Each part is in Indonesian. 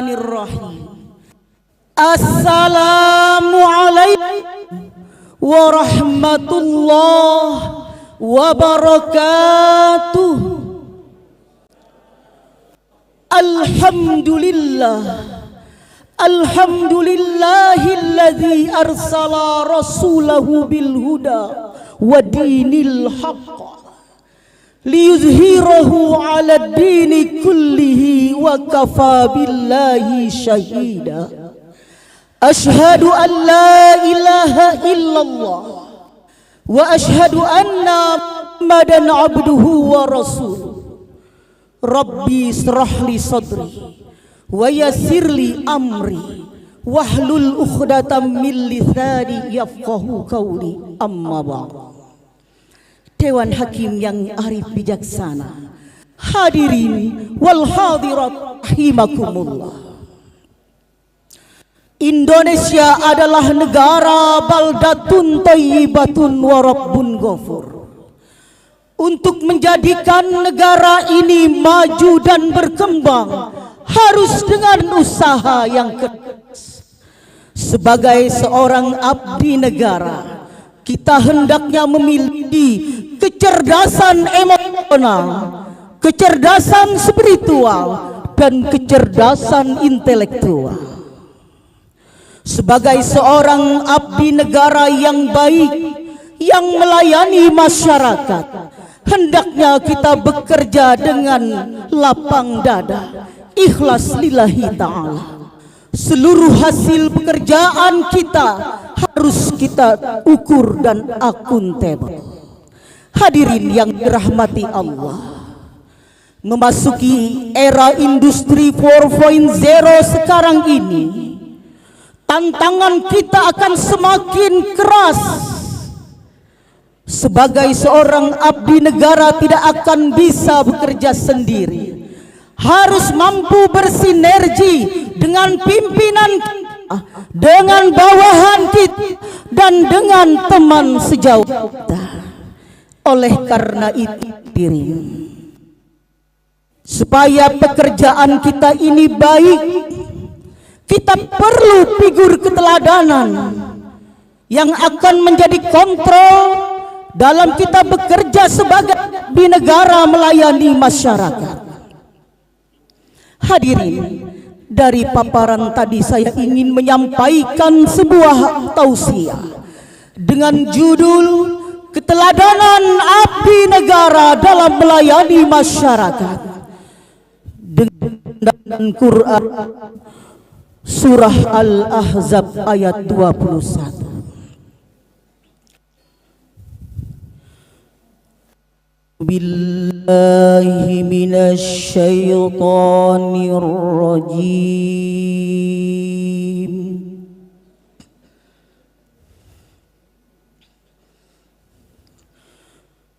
Bismillahirrahmanirrahim. Assalamualaikum warahmatullahi wabarakatuh. Alhamdulillah, alhamdulillahilladzi arsala rasulahu bil huda wa dinil haqq liyuzhirahu ala dini kullihi wa kafa billahi syahida. Ashhadu an la ilaha illallah wa ashhadu anna Muhammadan abduhu wa rasuluh. Rabbi israh li sadri wa yassir li amri wahlul 'uqdatam min lisani yafqahu qawli. Amma ba'd. Dewan Hakim yang arif bijaksana, hadirin wal hadirat rahimakumullah. Indonesia adalah negara baldatun thayyibatun wa rabbun ghafur. Untuk menjadikan negara ini maju dan berkembang harus dengan usaha yang keras. Sebagai seorang abdi negara, kita hendaknya memiliki kecerdasan emosional, kecerdasan spiritual, dan kecerdasan intelektual. Sebagai seorang abdi negara yang baik, yang melayani masyarakat, hendaknya kita bekerja dengan lapang dada, ikhlas lillahi ta'ala. Seluruh hasil pekerjaan kita harus kita ukur dan akuntabel. Hadirin yang dirahmati Allah, memasuki era industri 4.0 sekarang ini, tantangan kita akan semakin keras. Sebagai seorang abdi negara tidak akan bisa bekerja sendiri, harus mampu bersinergi dengan pimpinan kita, dengan bawahan kita, dan dengan teman sejauh kita. Oleh karena itu, supaya pekerjaan kita ini baik, kita perlu figur keteladanan yang akan menjadi kontrol dalam kita bekerja sebagai di negara melayani masyarakat. Hadirin, dari paparan tadi saya ingin menyampaikan sebuah tausiah dengan judul Keteladanan Abdi Negara dalam Melayani Masyarakat, dengan Quran Surah Al-Ahzab ayat 21. Billahi minasy syaithanir rajim.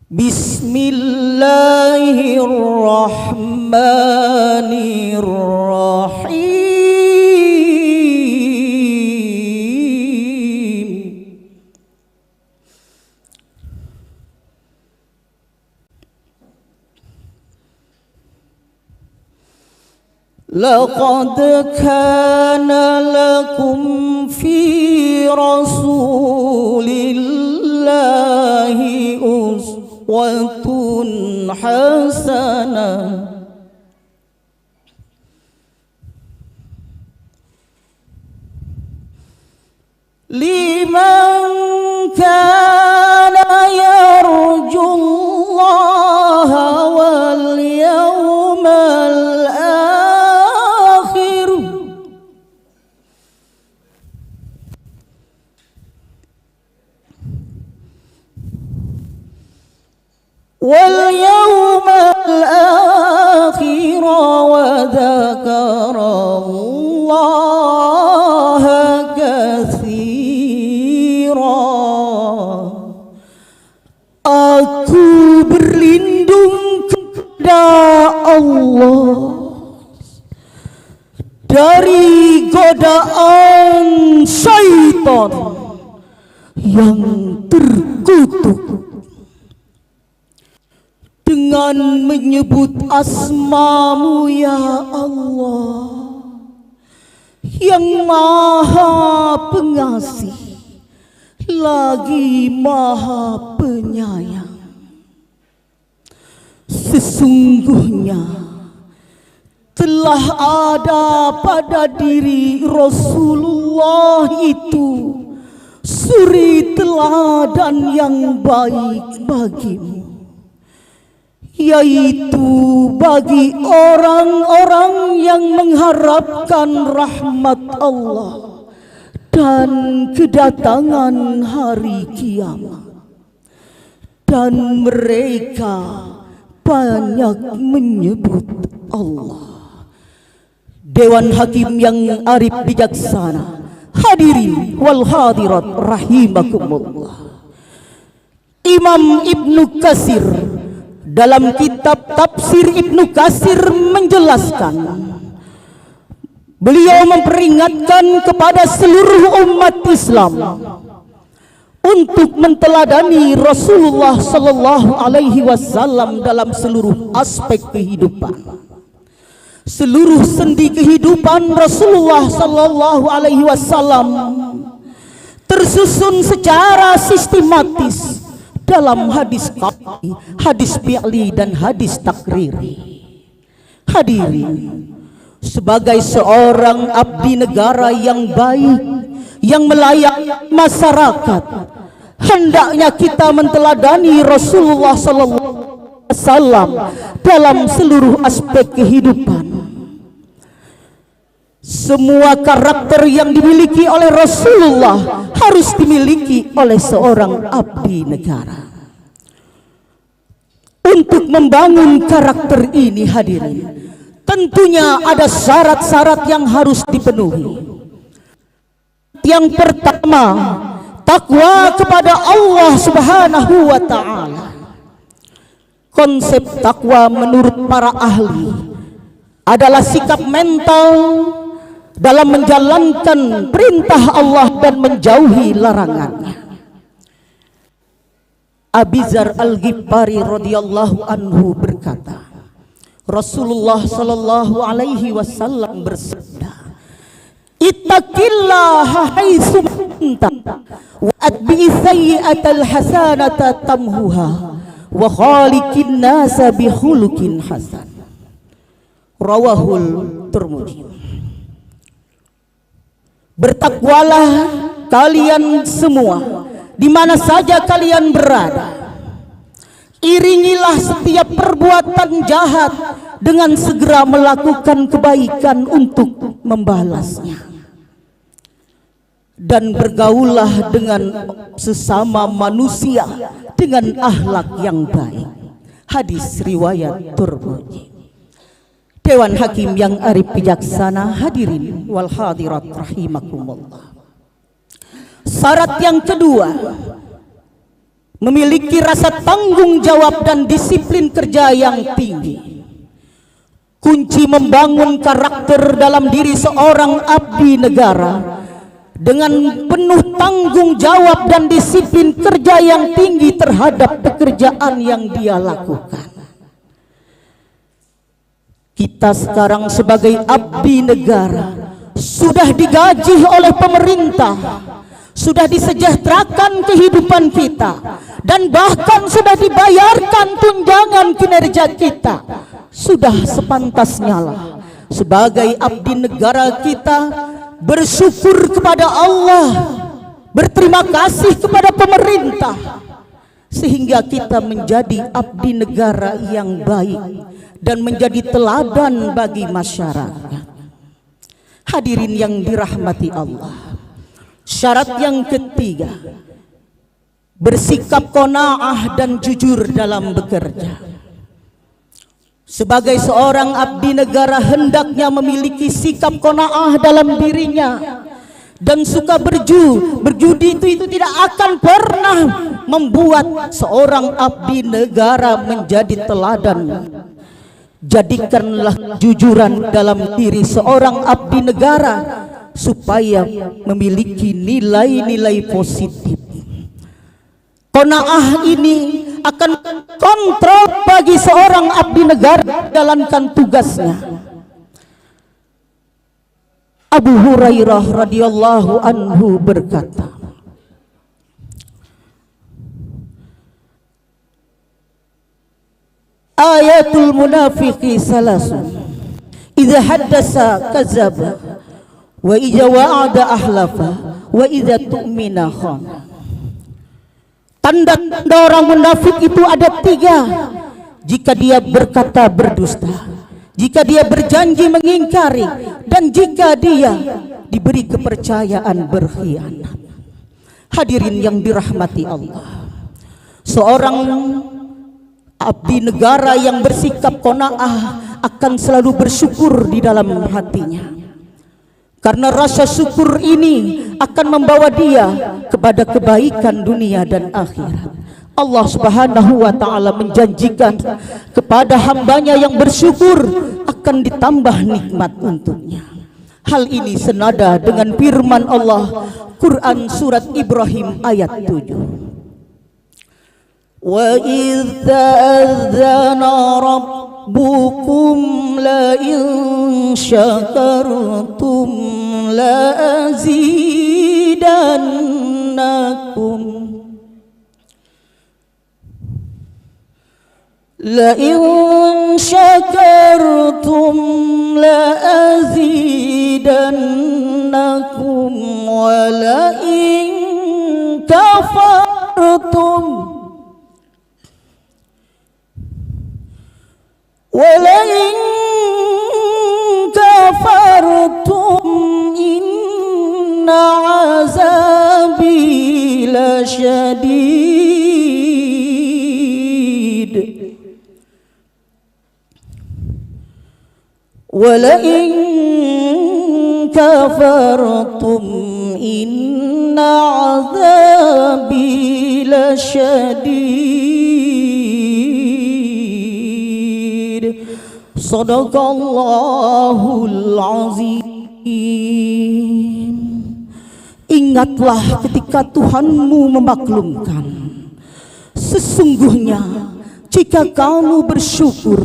Bismillahirrahmanirrahim. Laqad kana lakum fi rasulillahi uswatun hasanah liman kana yarjullaha wal yawmal wal yawmal akhir wa dzakarallaha katsira. Aku berlindung kepada Allah dari godaan syaitan yang terkutuk dengan menyebut asma-Mu ya Allah, yang maha pengasih lagi maha penyayang. Sesungguhnya telah ada pada diri Rasulullah itu suri teladan yang baik bagimu, yaitu bagi orang-orang yang mengharapkan rahmat Allah dan kedatangan hari kiamat, dan mereka banyak menyebut Allah. Dewan Hakim yang arif bijaksana, hadirin wal hadirat rahimakumullah. Imam Ibnu Katsir dalam kitab Tafsir Ibnu Katsir menjelaskan, beliau memperingatkan kepada seluruh umat Islam untuk menteladani Rasulullah sallallahu alaihi wasallam dalam seluruh aspek kehidupan. Seluruh sendi kehidupan Rasulullah sallallahu alaihi wasallam tersusun secara sistematis dalam hadis qat'i, hadis fi'li dan hadis takriri. Hadirin, sebagai seorang abdi negara yang baik, yang melayani masyarakat, hendaknya kita menteladani Rasulullah sallallahu alaihi wasallam dalam seluruh aspek kehidupan. Semua karakter yang dimiliki oleh Rasulullah harus dimiliki oleh seorang abdi negara. Untuk membangun karakter ini, hadirin, tentunya ada syarat-syarat yang harus dipenuhi. Yang pertama, takwa kepada Allah Subhanahu wa ta'ala. Konsep takwa menurut para ahli adalah sikap mental dalam menjalankan perintah Allah dan menjauhi larangannya. Abi Dzar Al-Ghifari radhiyallahu anhu berkata, Rasulullah sallallahu alaihi wasallam bersabda, "Ittaqillaha haitsu kunta wa atbi sayyi'atal hasanata tamhuha wa khaliqin nasa bi khuluqin hasan." Rawahul Tirmidzi. Bertakwalah kalian semua di mana saja kalian berada. Iringilah setiap perbuatan jahat dengan segera melakukan kebaikan untuk membalasnya. Dan bergaullah dengan sesama manusia dengan akhlak yang baik. Hadis riwayat Tirmidzi. Dewan Hakim yang arif bijaksana, hadirin wal hadirat rahimakumullah. Syarat yang kedua, memiliki rasa tanggung jawab dan disiplin kerja yang tinggi. Kunci membangun karakter dalam diri seorang abdi negara dengan penuh tanggung jawab dan disiplin kerja yang tinggi terhadap pekerjaan yang dia lakukan. Kita sekarang sebagai abdi negara sudah digaji oleh pemerintah, sudah disejahterakan kehidupan kita, dan bahkan sudah dibayarkan tunjangan kinerja kita. Sudah sepantasnya lah sebagai abdi negara kita bersyukur kepada Allah, berterima kasih kepada pemerintah, sehingga kita menjadi abdi negara yang baik dan menjadi teladan bagi masyarakat. Hadirin yang dirahmati Allah, syarat yang ketiga, bersikap qanaah dan jujur dalam bekerja. Sebagai seorang abdi negara hendaknya memiliki sikap qanaah dalam dirinya, dan suka berjudi itu tidak akan pernah membuat seorang abdi negara menjadi teladan. Jadikanlah kejujuran dalam diri seorang abdi negara supaya memiliki nilai-nilai positif. Qanaah ini akan kontrol bagi seorang abdi negara menjalankan tugasnya. Abu Hurairah radhiyallahu anhu berkata, ayatul munafiqi salasun, idza haddasa kadzaba, wa idza wa'ada ahlafa, wa idza tu'mina khana. Tanda-tanda orang munafik itu ada 3. Jika dia berkata berdusta, jika dia berjanji mengingkari, dan jika dia diberi kepercayaan berkhianat. Hadirin yang dirahmati Allah, seorang abdi negara yang bersikap qanaah akan selalu bersyukur di dalam hatinya, karena rasa syukur ini akan membawa dia kepada kebaikan dunia dan akhirat. Allah Subhanahu wa ta'ala menjanjikan kepada hambanya yang bersyukur akan ditambah nikmat untuknya. Hal ini senada dengan firman Allah Quran surat Ibrahim ayat 7. Wa idz ta'adzana rabbukum la in syakartum la azidannakum la in syakartum la azidannakum wa la in kafartum wa la in kafartum inna azabi lasyadid. وَلَئِن كَفَرْتُمْ إِنَّ عَذَابِي لَشَدِيدٌ. Shadaqallahul azim. Ingatlah ketika Tuhanmu memaklumkan, sesungguhnya jika kamu bersyukur,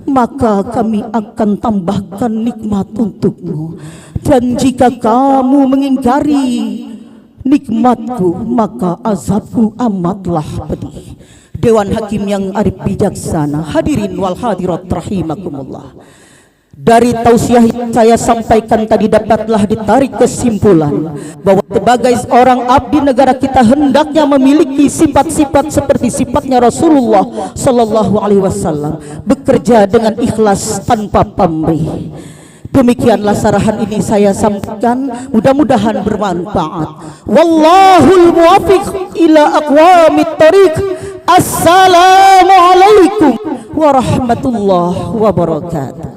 maka kami akan tambahkan nikmat untukmu, dan jika kamu mengingkari nikmatku, maka azabku amatlah pedih. Dewan Hakim yang arif bijaksana, hadirin wal hadirat rahimakumullah. Dari tausiah yang saya sampaikan tadi dapatlah ditarik kesimpulan bahwa sebagai seorang abdi negara kita hendaknya memiliki sifat-sifat seperti sifatnya Rasulullah sallallahu alaihi wasallam, bekerja dengan ikhlas tanpa pamrih. Demikianlah sarahan ini saya sampaikan, mudah-mudahan bermanfaat. Wallahul muwaffiq ila aqwamit thariq. Assalamualaikum warahmatullahi wabarakatuh.